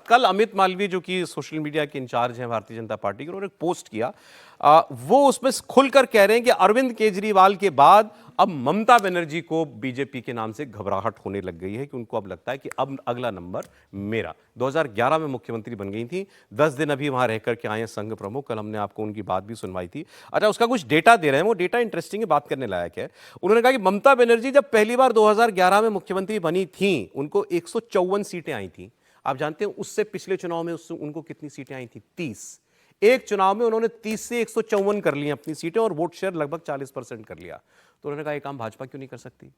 कल अमित मालवीय जो कि सोशल मीडिया के इंचार्ज हैं भारतीय जनता पार्टी के, उन्होंने एक पोस्ट किया। वो उसमें खुलकर कह रहे हैं कि अरविंद केजरीवाल के बाद अब ममता बनर्जी को बीजेपी के नाम से घबराहट होने लग गई है, कि उनको अब लगता है कि अब अगला नंबर मेरा। 2011 में मुख्यमंत्री बन गई थी, 10 दिन अभी वहां रहकर के आए हैं संघ प्रमुख। कल हमने आपको उनकी बात भी सुनवाई थी। अच्छा, उसका कुछ डेटा दे रहे हैं, वो डेटा इंटरेस्टिंग है, बात करने लायक है। उन्होंने कहा कि ममता बनर्जी जब पहली बार 2011 में मुख्यमंत्री बनी थी, उनको 154 सीटें आई थी। आप जानते हैं उससे पिछले चुनाव में उनको कितनी सीटें आई थी? 30। एक चुनाव में उन्होंने 30 से 154 कर ली अपनी सीटें और वोट शेयर लगभग 40% कर लिया। तो उन्होंने कहा ये काम भाजपा क्यों नहीं कर सकती?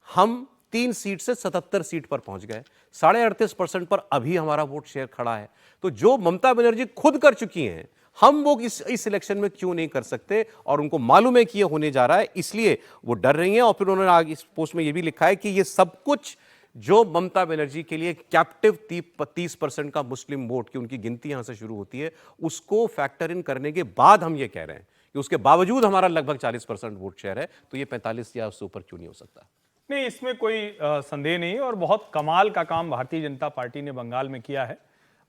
हम 3 सीट से 77 सीट पर पहुंच गए, 38.5% पर अभी हमारा वोट शेयर खड़ा है। तो जो ममता बनर्जी खुद कर चुकी हैं, हम वो इस इलेक्शन में क्यों नहीं कर सकते? और उनको मालूम है कि ये होने जा रहा है, इसलिए वो डर रही हैं। और फिर उन्होंने आगे इस पोस्ट में ये भी लिखा है कि ये सब कुछ जो ममता बनर्जी के लिए कैप्टिव 30% का मुस्लिम वोट की उनकी गिनती यहां से शुरू होती है, उसको फैक्टर इन करने के बाद हम ये कह रहे हैं कि उसके बावजूद हमारा लगभग 40% वोट शेयर है, तो ये 45 या उससे ऊपर क्यों नहीं हो सकता? नहीं, इसमें कोई संदेह नहीं। और बहुत कमाल का काम भारतीय जनता पार्टी ने बंगाल में किया है।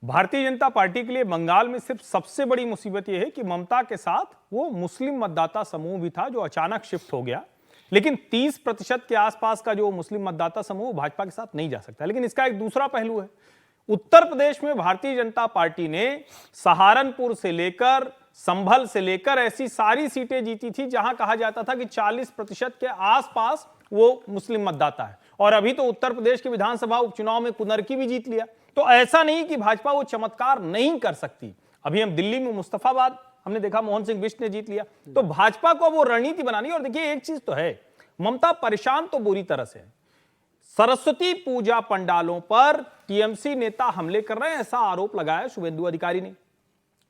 भारतीय जनता पार्टी के लिए बंगाल में सिर्फ सबसे बड़ी मुसीबत यह है कि ममता के साथ वो मुस्लिम मतदाता समूह भी था जो अचानक शिफ्ट हो गया, लेकिन 30% के आसपास का जो मुस्लिम मतदाता समूह भाजपा के साथ नहीं जा सकता। लेकिन इसका एक दूसरा पहलू है। उत्तर प्रदेश में भारतीय जनता पार्टी ने सहारनपुर से लेकर संभल से लेकर ऐसी सारी सीटें जीती थी जहां कहा जाता था कि 40% के आसपास वो मुस्लिम मतदाता है। और अभी तो उत्तर प्रदेश के विधानसभा उपचुनाव में कुनरकी भी जीत लिया। तो ऐसा नहीं कि भाजपा वो चमत्कार नहीं कर सकती। अभी हम दिल्ली में मुस्तफाबाद हमने देखा, मोहन सिंह बिष्ट ने जीत लिया। तो भाजपा को वो रणनीति बनानी। और देखिए एक चीज तो है, ममता परेशान तो बुरी तरह से है। सरस्वती पूजा पंडालों पर टीएमसी नेता हमले कर रहे हैं, ऐसा आरोप लगाया शुभेंदु अधिकारी ने।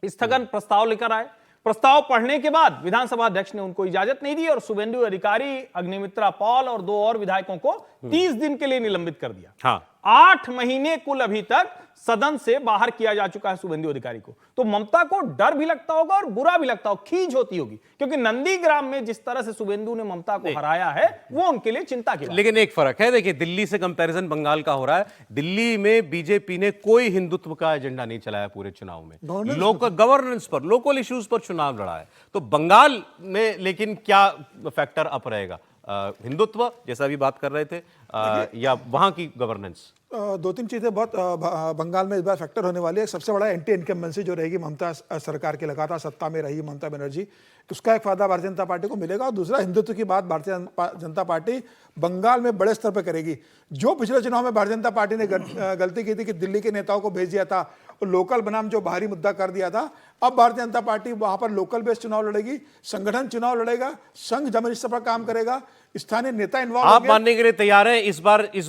स्थगन प्रस्ताव लेकर आए, प्रस्ताव पढ़ने के बाद विधानसभा अध्यक्ष ने उनको इजाजत नहीं दी और शुभेंदु अधिकारी, अग्निमित्रा पॉल और 2 और विधायकों को 30 दिन के लिए निलंबित कर दिया। हाँ। 8 महीने कुल अभी तक सदन से बाहर किया जा चुका है शुभेंदु अधिकारी को। तो ममता को डर भी लगता होगा और बुरा भी लगता होगा, खींच होती होगी, क्योंकि नंदीग्राम में जिस तरह से शुभेंदु ने ममता को हराया है वो उनके लिए चिंता की बात। लेकिन एक फर्क है, देखिए दिल्ली से कंपैरिजन बंगाल का हो रहा है। दिल्ली में बीजेपी ने कोई हिंदुत्व का एजेंडा नहीं चलाया पूरे चुनाव में, लोकल गवर्नेंस पर, लोकल इश्यूज पर चुनाव लड़ा है। तो बंगाल में लेकिन क्या फैक्टर अप रहेगा? हिंदुत्व जैसा भी बात कर रहे थे, या वहां की गवर्नेंस? 2-3 चीजें बहुत बंगाल में इस बार फैक्टर होने वाली है। सबसे बड़ा एंटी इनकम्बेंसी जो रहेगी ममता सरकार की, लगातार सत्ता में रही ममता बनर्जी, उसका एक फायदा भारतीय जनता पार्टी को मिलेगा। और दूसरा, हिंदुत्व की बात भारतीय जनता पार्टी बंगाल में बड़े स्तर पर करेगी। जो पिछले चुनाव में भारतीय जनता पार्टी ने गलती की थी कि दिल्ली के नेताओं को भेज दिया था और लोकल बनाम जो बाहरी मुद्दा कर दिया था, अब भारतीय जनता पार्टी वहां पर लोकल बेस्ड चुनाव लड़ेगी, संगठन चुनाव लड़ेगा, संघ जब इस पर काम करेगा, स्थानीय नेता इन्वॉल्व। आप मानने के लिए तैयार हैं इस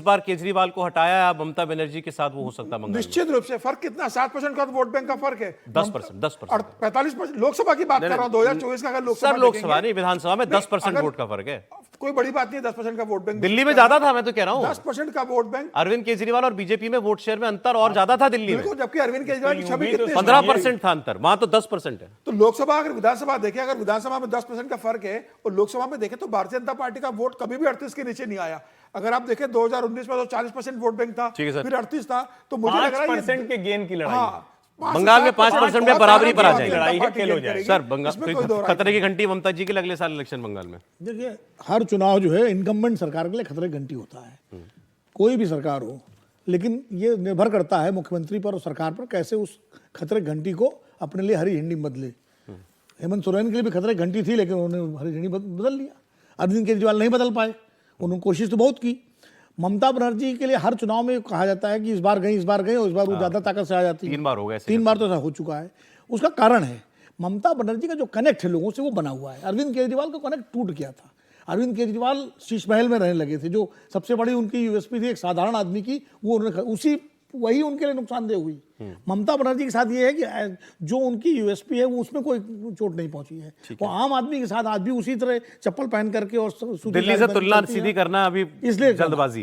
बार केजरीवाल को हटाया, ममता बनर्जी के साथ वो हो सकता है? निश्चित रूप से। फर्क कितना? 7% का वोट बैंक का फर्क है। 10% और 45% लोकसभा की बात कर रहा हूं, 2024 का। अगर लोकसभा नहीं, विधानसभा में 10% वोट का फर्क है। कोई बड़ी बात नहीं है 10% का वोट बैंक। दिल्ली में ज्यादा था, मैं तो कह रहा हूं 10% का वोट बैंक। अरविंद केजरीवाल और बीजेपी में वोट शेयर में अंतर और ज्यादा था दिल्ली में, जबकि अरविंद केजरीवाल की छवि कितनी? 15% था अंतर, वहां तो 10% है। तो लोकसभा अगर विधानसभा देखें, अगर विधानसभा में 10% का फर्क है और लोकसभा में देखें तो भारतीय जनता पार्टी का वोट कभी भी 38 के नीचे नहीं आया। अगर आप देखें 2019 में तो 40% वोट बैंक था, फिर 38 था। तो मुझे लग रहा है 5% के गेन की लड़ाई बंगाल में 5% में बराबरी पर आ जाएगी। सर, बंगाल खतरे की घंटी ममता जी के लिए अगले साल इलेक्शन बंगाल में? देखिए, हर चुनाव जो है इनकम्बेंट सरकार के लिए खतरे की घंटी होता है, कोई भी सरकार हो। लेकिन ये निर्भर करता है मुख्यमंत्री पर और सरकार पर, कैसे उस खतरे की घंटी को अपने लिए हरी झंडी बदले। हेमंत सोरेन के लिए भी खतरे की घंटी थी, लेकिन उन्होंने हरी झंडी बदल लिया। अरविंद केजरीवाल नहीं बदल पाए, उन्होंने कोशिश तो बहुत की। ममता बनर्जी के लिए हर चुनाव में कहा जाता है कि इस बार गई और इस बार वो ज्यादा ताकत से आ जाती है। 3 बार हो गए, 3 बार तो ऐसा हो चुका है। उसका कारण है ममता बनर्जी का जो कनेक्ट है लोगों से, वो बना हुआ है। अरविंद केजरीवाल का कनेक्ट टूट गया था। अरविंद केजरीवाल शीश महल में रहने लगे थे, जो सबसे बड़ी उनकी यूएसपी थी एक साधारण आदमी की, वो उन्होंने वही उनके लिए नुकसानदेह हुई। ममता बनर्जी के साथ ये है कि जो उनकी यूएसपी है वो उसमें कोई चोट नहीं पहुंची है। वो आम आदमी के साथ आज भी उसी तरह चप्पल पहन करके और दिल्ली से तुलना सीधी करना अभी इसलिए जल्दबाजी है।